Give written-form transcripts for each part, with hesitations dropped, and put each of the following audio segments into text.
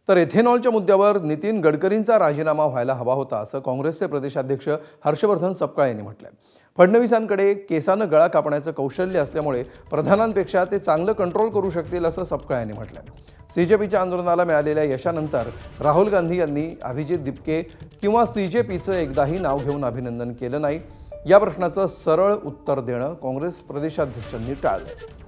तर इथेनॉलच्या मुद्द्यावर नितीन गडकरींचा राजीनामा व्हायला हवा होता असं काँग्रेसचे प्रदेशाध्यक्ष हर्षवर्धन सपकाळ यांनी म्हटलंय। फडणवीसांकडे केसानं गळा कापण्याचं कौशल्य असल्यामुळे प्रधानांपेक्षा ते चांगलं कंट्रोल करू शकतील असं सपकाळ यांनी म्हटलंय। सीजेपीच्या आंदोलनाला मिळालेल्या यशानंतर राहुल गांधी यांनी अभिजित दिपके किंवा सीजेपीचं एकदाही नाव घेऊन अभिनंदन केलं नाही, या प्रश्नाचं सरळ उत्तर देणं काँग्रेस प्रदेशाध्यक्षांनी टाळलं।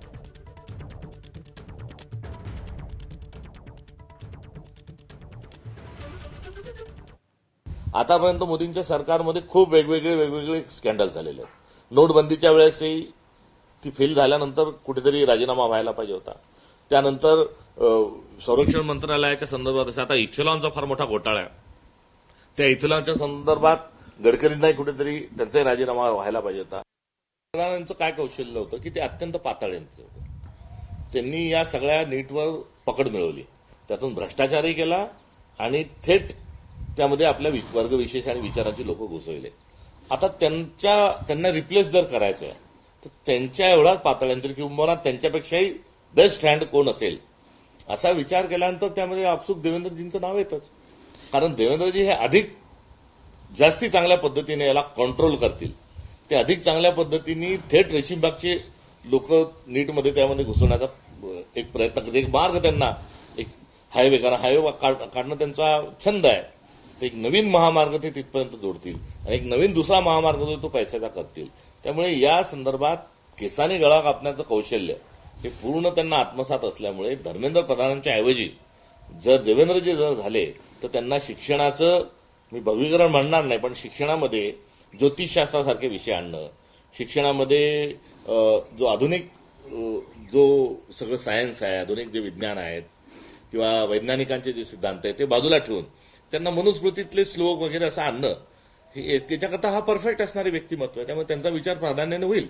आतापर्यंत मोदींच्या सरकारमध्ये खूप वेगवेगळे स्कॅन्डल झालेले आहेत। नोटबंदीच्या वेळेसही ती फेल झाल्यानंतर कुठेतरी राजीनामा व्हायला पाहिजे होता। त्यानंतर संरक्षण मंत्रालयाच्या संदर्भात आता इथेनॉलचा फार मोठा घोटाळा आहे, त्या इथेनॉलच्या संदर्भात गडकरींनाही कुठेतरी त्यांचाही राजीनामा व्हायला पाहिजे होता। प्रधानांचं काय कौशल्य होतं की ते अत्यंत पातळ यांचं होतं। त्यांनी या सगळ्या नीटवर पकड मिळवली, त्यातून भ्रष्टाचारही केला आणि थेट त्यामध्ये आपल्या वर्गविशेष आणि विचारांची लोक घुसवले। आता त्यांना रिप्लेस जर करायचं आहे तर त्यांच्या एवढाच पातळ्यांतर किंवा त्यांच्यापेक्षाही बेस्ट हँड कोण असेल असा विचार केल्यानंतर त्यामध्ये आपसूक देवेंद्रजींचं नाव येतच। कारण देवेंद्रजी हे अधिक जास्ती चांगल्या पद्धतीने याला कंट्रोल करतील, ते अधिक चांगल्या पद्धतीने थेट रेशीमबागचे लोक नीटमध्ये त्यामध्ये घुसवण्याचा एक प्रयत्न करतील। एक मार्ग त्यांना एक हायवे, कारण हायवे काढणं त्यांचा छंद आहे, ते एक नवीन महामार्ग ते तिथपर्यंत जोडतील आणि एक नवीन दुसरा महामार्ग जो तो पैशाचा करतील। त्यामुळे या संदर्भात केसाने गळा कापण्याचं कौशल्य हे पूर्ण त्यांना आत्मसात असल्यामुळे धर्मेंद्र प्रधानांच्या ऐवजी जर देवेंद्रजी जर झाले तर त्यांना शिक्षणाचं, मी भविकरण म्हणणार नाही, पण शिक्षणामध्ये ज्योतिषशास्त्रासारखे विषय आणणं, शिक्षणामध्ये जो आधुनिक जो सगळं सायन्स आहे, आधुनिक जे विज्ञान आहेत किंवा वैज्ञानिकांचे जे सिद्धांत आहेत ते बाजूला ठेवून त्यांना मनुस्मृतीतले श्लोक वगैरे असं आणणं, हे त्याच्याकरता हा परफेक्ट असणारे व्यक्तिमत्व आहे। त्यामुळे त्यांचा विचार प्राधान्याने होईल।